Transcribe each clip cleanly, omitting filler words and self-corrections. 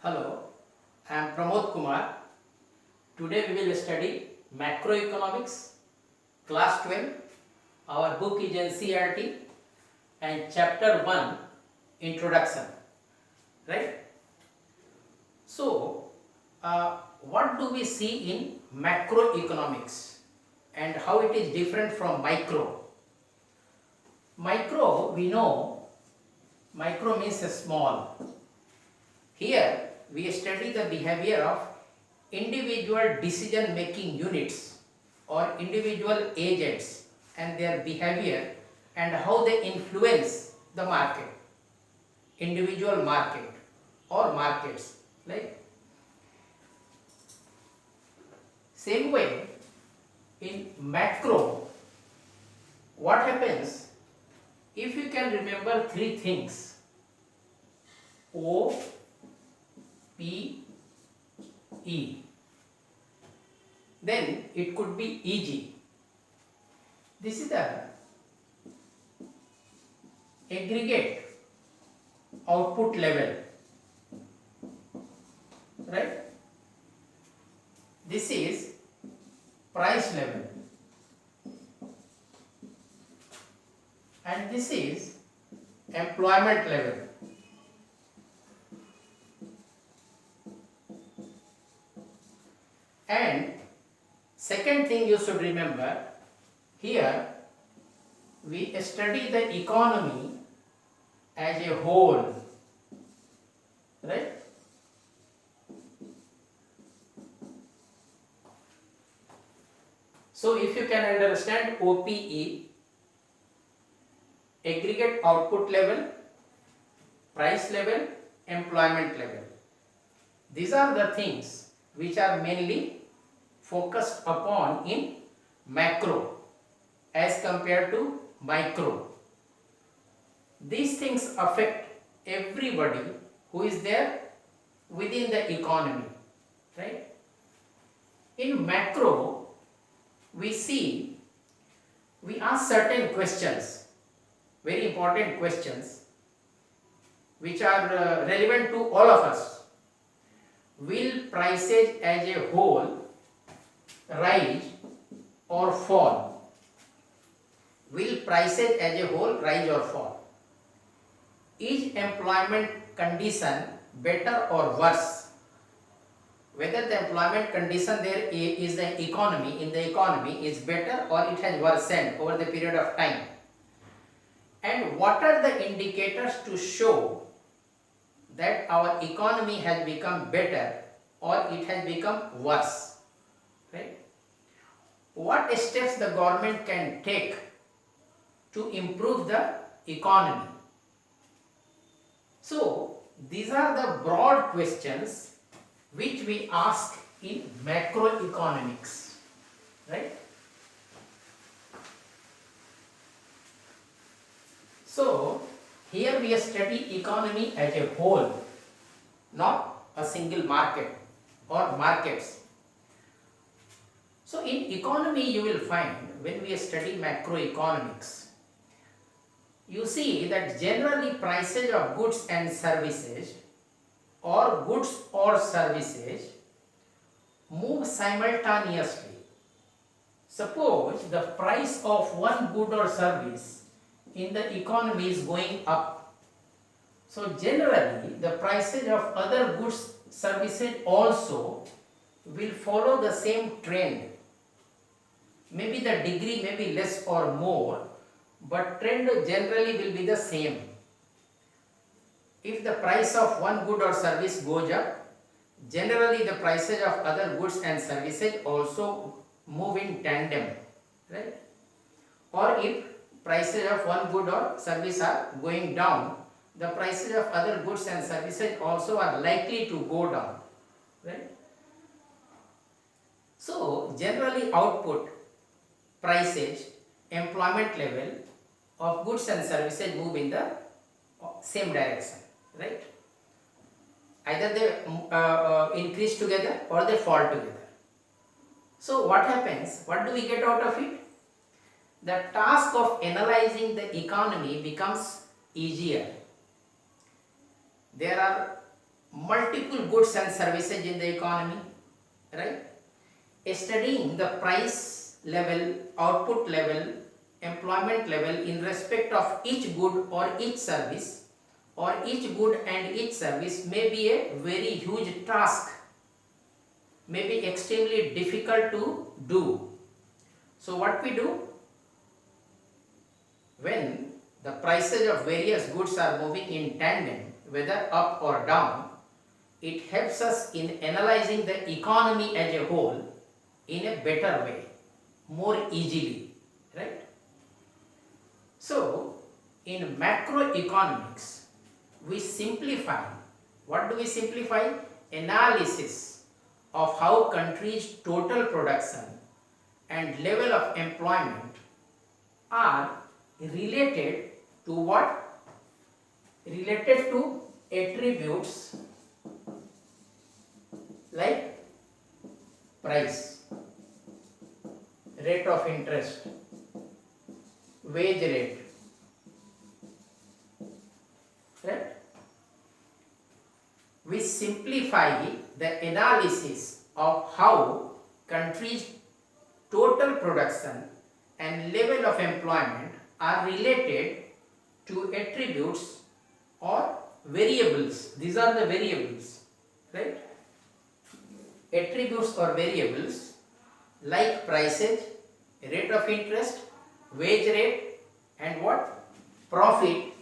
Hello, I am Pramod Kumar. Today we will study Macroeconomics, Class 12. Our book is Ncert and Chapter 1, Introduction. Right? So, what do we see in macroeconomics and how it is different from micro? Micro, we know, micro means small. Here, we study the behavior of individual decision making units or individual agents and their behavior and how they influence the market, individual market or markets. Like same way in macro, what happens if you can remember three things: O, P, E, then it could be EG. This is the aggregate output level, right? This is price level, and this is employment level. And second thing you should remember, here we study the economy as a whole, right? So if you can understand OPE, aggregate output level, price level, employment level, these are the things which are mainly focused upon in macro as compared to micro. These things affect everybody who is there within the economy, right? In macro, we ask certain questions, very important questions, which are relevant to all of us. Will prices as a whole rise or fall? Will prices as a whole rise or fall? Is employment condition better or worse? Whether the employment condition there is the economy, in the economy is better or it has worsened over the period of time? And what are the indicators to show that our economy has become better or it has become worse, right? What steps the government can take to improve the economy? So these are the broad questions which we ask in macroeconomics, right? So here we study economy as a whole, not a single market or markets. So in economy you will find, when we study macroeconomics, you see that generally prices of goods and services or goods or services move simultaneously. Suppose the price of one good or service in the economy is going up. So generally the prices of other goods, services also will follow the same trend. Maybe the degree may be less or more, but trend generally will be the same. If the price of one good or service goes up, generally the prices of other goods and services also move in tandem, right? Or if prices of one good or service are going down, the prices of other goods and services also are likely to go down, right? So generally output, prices, employment level of goods and services move in the same direction, right? Either they increase together or they fall together. So what happens? What do we get out of it? The task of analyzing the economy becomes easier. There are multiple goods and services in the economy, right? Studying the price level, output level, employment level in respect of each good or each service, or each good and each service may be a very huge task, may be extremely difficult to do. So what we do, when the prices of various goods are moving in tandem, whether up or down, it helps us in analyzing the economy as a whole in a better way, more easily, right? So, in macroeconomics, we simplify. What do we simplify? Analysis of how countries' total production and level of employment are related to what? Related to attributes like price, rate of interest, wage rate, right? We simplify the analysis of how countries' total production and level of employment are related to attributes or variables. These are the variables, right? Attributes or variables like prices, rate of interest, wage rate, and what? Profit,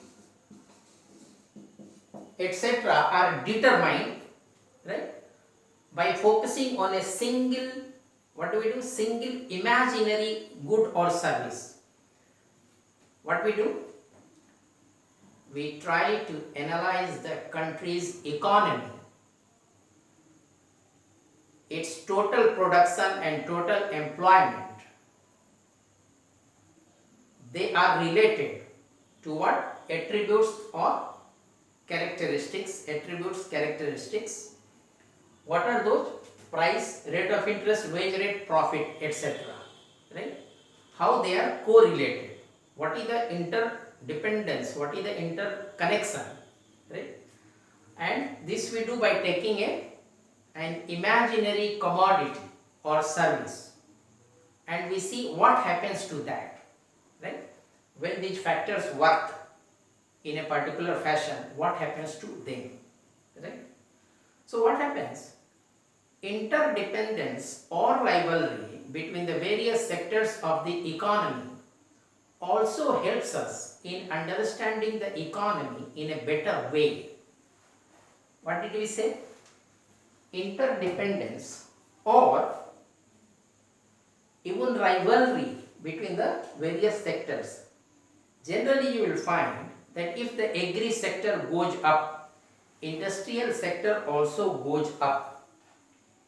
etc. are determined, right, by focusing on a single, what do we do? Single imaginary good or service. What we do? We try to analyze the country's economy, its total production and total employment. They are related to what? Attributes or characteristics. Attributes, characteristics. What are those? Price, rate of interest, wage rate, profit, etc. Right? How they are correlated. What is the interdependence? What is the interconnection? Right? And this we do by taking an imaginary commodity or service, and we see what happens to that, right? When these factors work in a particular fashion, what happens to them, right? So what happens? Interdependence or rivalry between the various sectors of the economy also helps us in understanding the economy in a better way. What did we say? Interdependence or even rivalry between the various sectors. Generally you will find that if the agri sector goes up, industrial sector also goes up.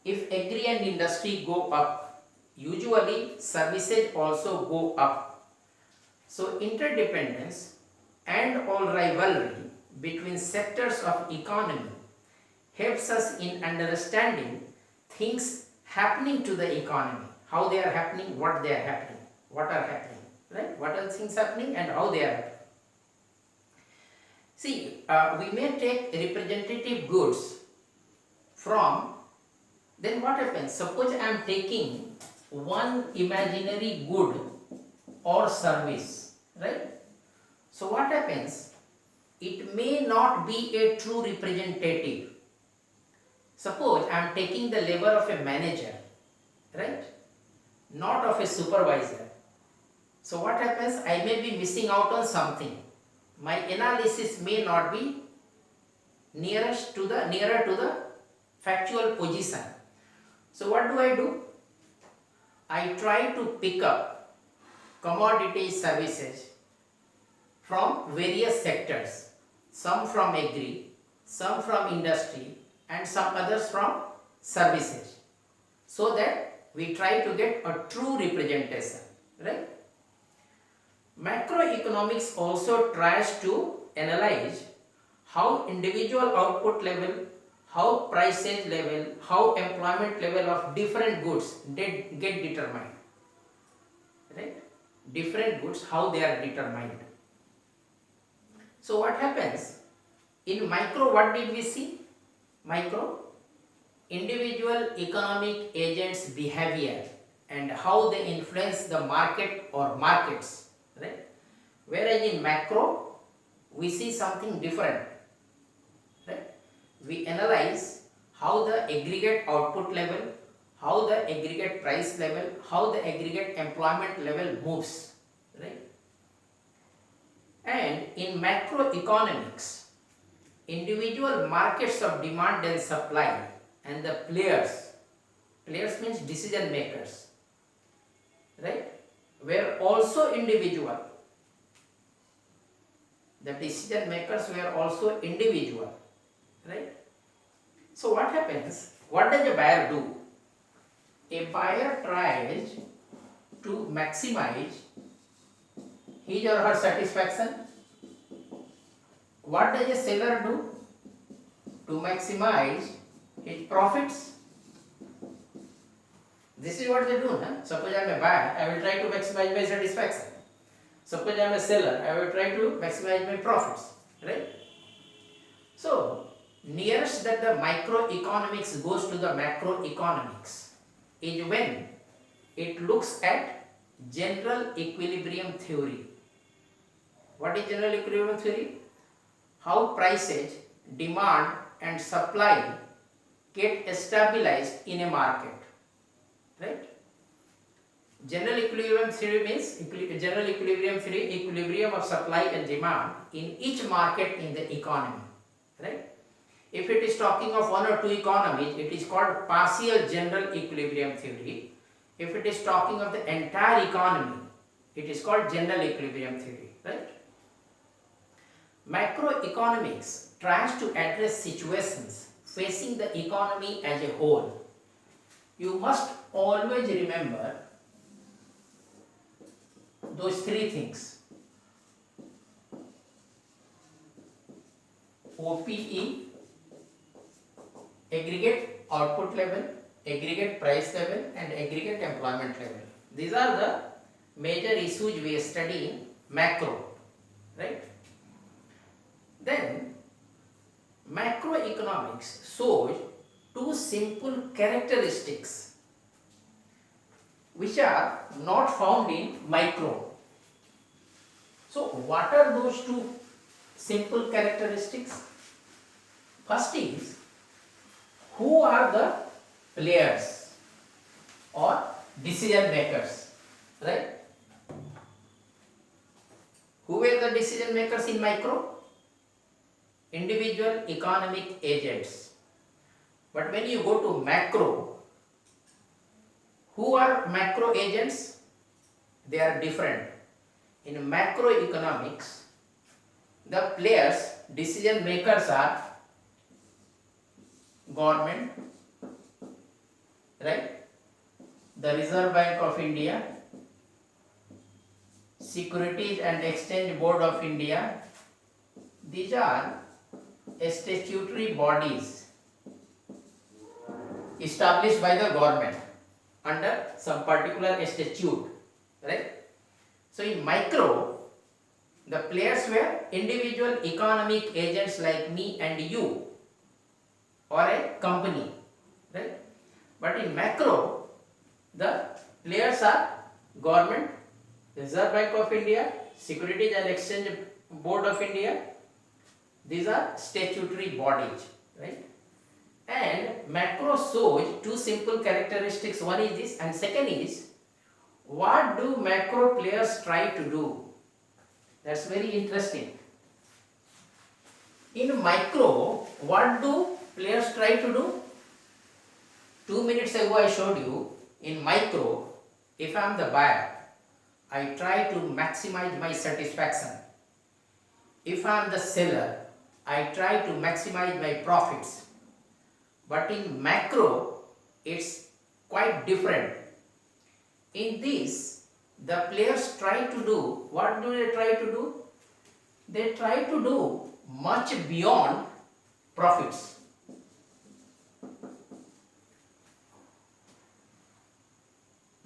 If agri and industry go up, usually services also go up. So interdependence and or rivalry between sectors of economy helps us in understanding things happening to the economy, how they are happening, what they are happening, what are happening, right? What are things happening and how they are happening. See, we may take representative goods from, then what happens? Suppose I am taking one imaginary good or service, right? So what happens? It may not be a true representative. Suppose I am taking the labor of a manager, right? Not of a supervisor. So what happens? I may be missing out on something. My analysis may not be nearer to the factual position. So what do? I try to pick up commodity services from various sectors, some from agri, some from industry, and some others from services, so that we try to get a true representation, right? Macroeconomics also tries to analyze how individual output level, how prices level, how employment level of different goods get determined, right? Different goods, how they are determined. So what happens? In micro, what did we see? Micro, individual economic agents' behavior and how they influence the market or markets, right? Whereas in macro, we see something different, right? We analyze how the aggregate output level, how the aggregate price level, how the aggregate employment level moves, right? And in macroeconomics, individual markets of demand and supply and the players means decision makers, right, were also individual. The decision makers were also individual, right? So what happens? What does a buyer do? A buyer tries to maximize his or her satisfaction. What does a seller do? To maximize his profits. This is what they do. Suppose I am a buyer, I will try to maximize my satisfaction. Suppose I am a seller, I will try to maximize my profits. Right? So, nearest that the microeconomics goes to the macroeconomics is when it looks at general equilibrium theory. What is general equilibrium theory? How prices, demand and supply get stabilized in a market, right? General equilibrium theory means equilibrium of supply and demand in each market in the economy, right? If it is talking of one or two economies, it is called partial general equilibrium theory. If it is talking of the entire economy, it is called general equilibrium theory, right? Macroeconomics tries to address situations facing the economy as a whole. You must always remember those three things: OPE, aggregate output level, aggregate price level and aggregate employment level. These are the major issues we study in macro, right? Then macroeconomics shows two simple characteristics which are not found in micro. So what are those two simple characteristics? First is, who are the players or decision makers, right? Who were the decision makers in micro? Individual economic agents. But when you go to macro, who are macro agents? They are different. In macroeconomics, the players, decision makers are government, right? The Reserve Bank of India, Securities and Exchange Board of India. These are statutory bodies established by the government under some particular statute, right? So in micro, the players were individual economic agents like me and you, or a company, right? But in macro, the players are government, Reserve Bank of India, Securities and Exchange Board of India. These are statutory bodies, right? And macro shows two simple characteristics. One is this, and second is, what do macro players try to do? That's very interesting. In micro, what do players try to do? 2 minutes ago I showed you, in micro, if I am the buyer, I try to maximize my satisfaction. If I am the seller, I try to maximize my profits. But in macro, it's quite different. In this, the players try to do, what do they try to do? They try to do much beyond profits.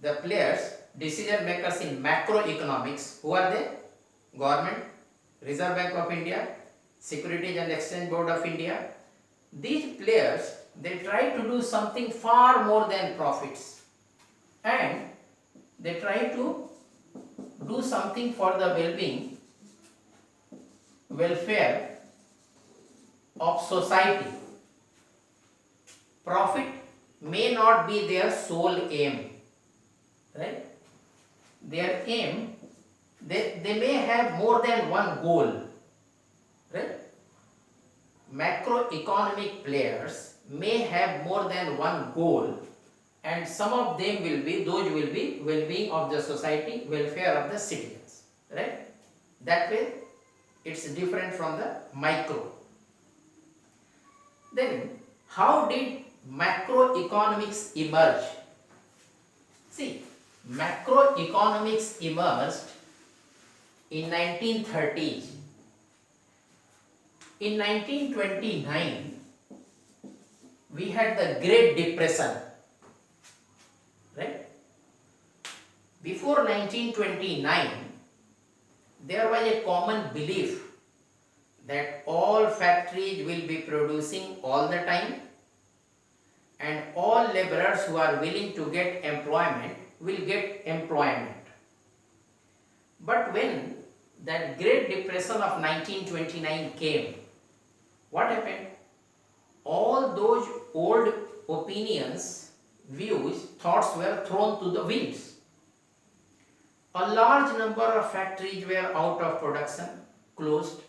The players, decision makers in macroeconomics, who are they? Government, Reserve Bank of India, Securities and Exchange Board of India, these players, they try to do something far more than profits, and they try to do something for the well-being, welfare of society. Profit may not be their sole aim, right? Their aim, they may have more than one goal, right? Macroeconomic players may have more than one goal, and some of them will be, those will be well-being of the society, welfare of the citizens, right? That way it's different from the micro. Then how did macroeconomics emerge? See, macroeconomics emerged in 1930s. In 1929, we had the Great Depression, right? Before 1929, there was a common belief that all factories will be producing all the time, and all laborers who are willing to get employment will get employment. But when that Great Depression of 1929 came, what happened? All those old opinions, views, thoughts were thrown to the winds. A large number of factories were out of production, closed.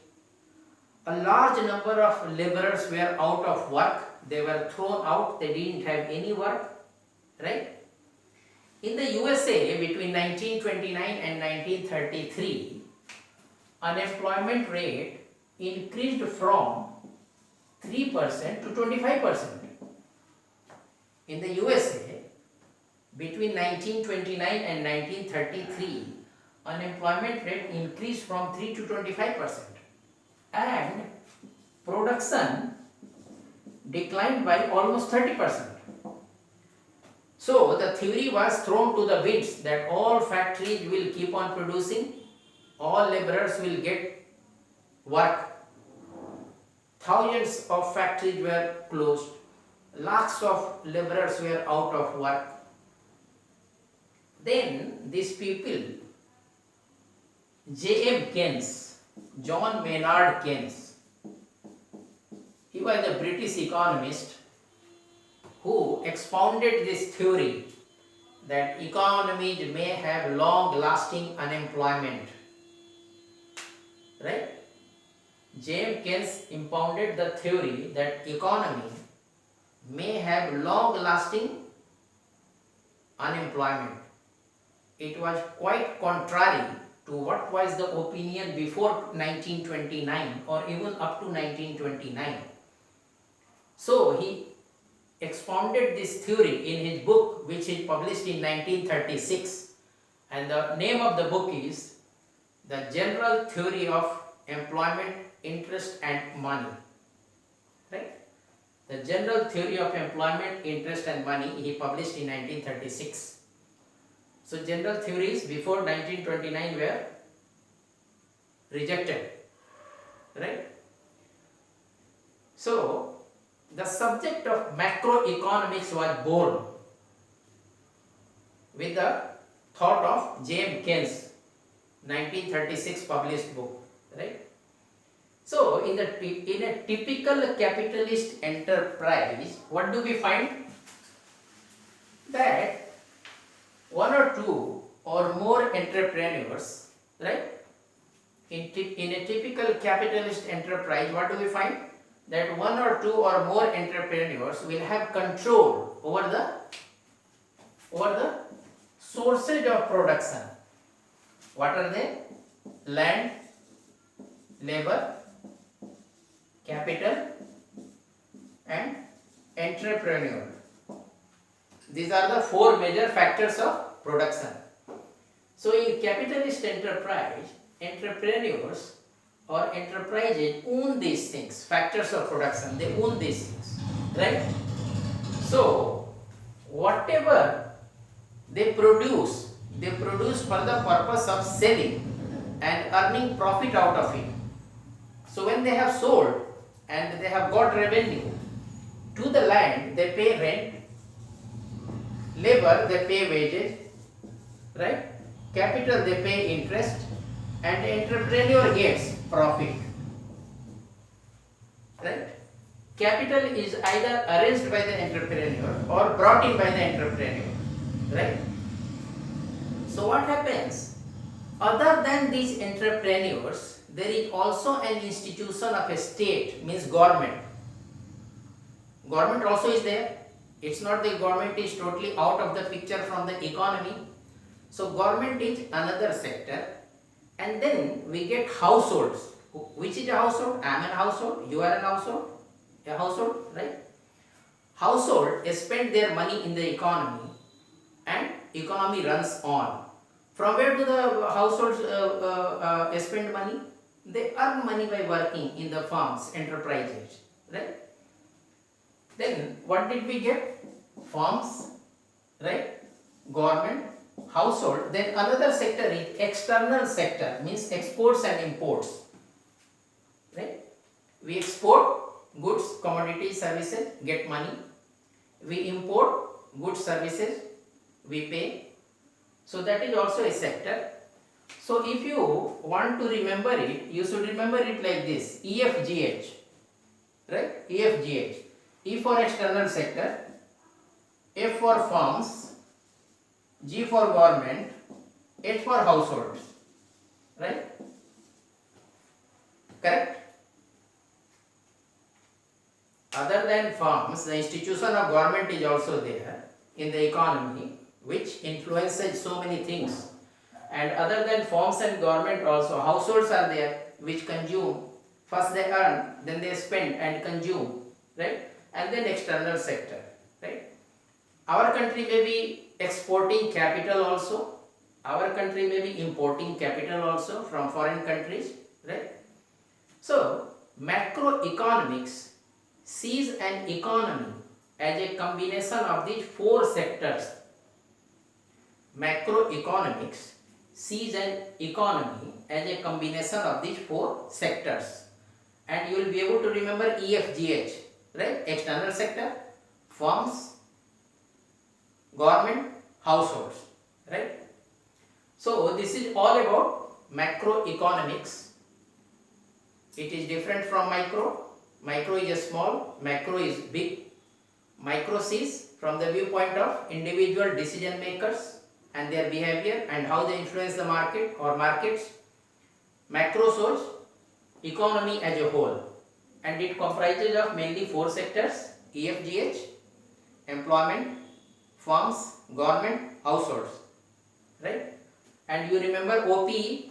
A large number of laborers were out of work. They were thrown out. They didn't have any work, right? In the USA, between 1929 and 1933, unemployment rate increased from 3% to 25%. In the USA, between 1929 and 1933, unemployment rate increased from 3 to 25%, and production declined by almost 30%. So the theory was thrown to the winds that all factories will keep on producing, all laborers will get work. Thousands of factories were closed, lakhs of laborers were out of work. Then these people, J.M. Keynes, John Maynard Keynes, he was a British economist who expounded this theory that economies may have long-lasting unemployment, right? J.M. Keynes impounded the theory that economy may have long-lasting unemployment. It was quite contrary to what was the opinion before 1929 or even up to 1929. So he expounded this theory in his book, which is published in 1936, and the name of the book is The General Theory of Employment, Interest and Money, right? The General Theory of Employment, Interest and Money, he published in 1936. So general theories before 1929 were rejected, right? So the subject of macroeconomics was born with the thought of J.M. Keynes, 1936 published book, right? So in a typical capitalist enterprise, what do we find? That one or two or more entrepreneurs, right? In a typical capitalist enterprise, what do we find? That one or two or more entrepreneurs will have control over the sources of production. What are they? Land, labor, capital and entrepreneur. These are the four major factors of production. So in capitalist enterprise, entrepreneurs or enterprises own these things, factors of production, they own these things, right? So whatever they produce for the purpose of selling and earning profit out of it. So when they have sold and they have got revenue, To the land they pay rent, labor they pay wages, right? Capital they pay interest, and the entrepreneur gets profit, right? Capital is either arranged by the entrepreneur or brought in by the entrepreneur, right? So what happens? Other than these entrepreneurs, there is also an institution of a state, means government. Government also is there. It's not the government is totally out of the picture from the economy. So government is another sector, and then we get households. Which is a household? I am a household, you are a household, right? Household spend their money in the economy, and economy runs on. From where do the households spend money? They earn money by working in the firms, enterprises, right? Then what did we get? Firms, right? Government, household. Then another sector is external sector, means exports and imports, right? We export goods, commodities, services, get money. We import goods, services, we pay. So that is also a sector. So if you want to remember it, you should remember it like this: EFGH, right? EFGH. E for external sector, F for firms, G for government, H for households, right? Correct? Other than firms, the institution of government is also there in the economy, which influences so many things. And other than firms and government also, households are there which consume. First they earn, then they spend and consume, right? And then external sector, right? Our country may be exporting capital also. Our country may be importing capital also from foreign countries, right? So, macroeconomics sees an economy as a combination of these four sectors. Macroeconomics sees an economy as a combination of these four sectors. And you will be able to remember EFGH, right? External sector, firms, government, households, right? So this is all about macroeconomics. It is different from micro. Micro is small, macro is big. Micro sees from the viewpoint of individual decision makers and their behavior and how they influence the market or markets. Macro shows economy as a whole, and it comprises of mainly four sectors: EFGH, employment, firms, government, households, right? And you remember OPE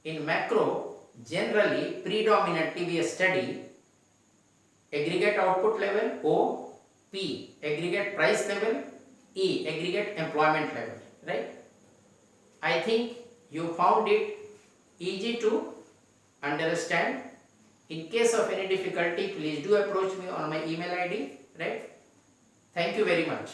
in macro, generally predominantly we study aggregate output level, O, P, aggregate price level, E, aggregate employment level, right? I think you found it easy to understand. In case of any difficulty, please do approach me on my email ID, right? Thank you very much.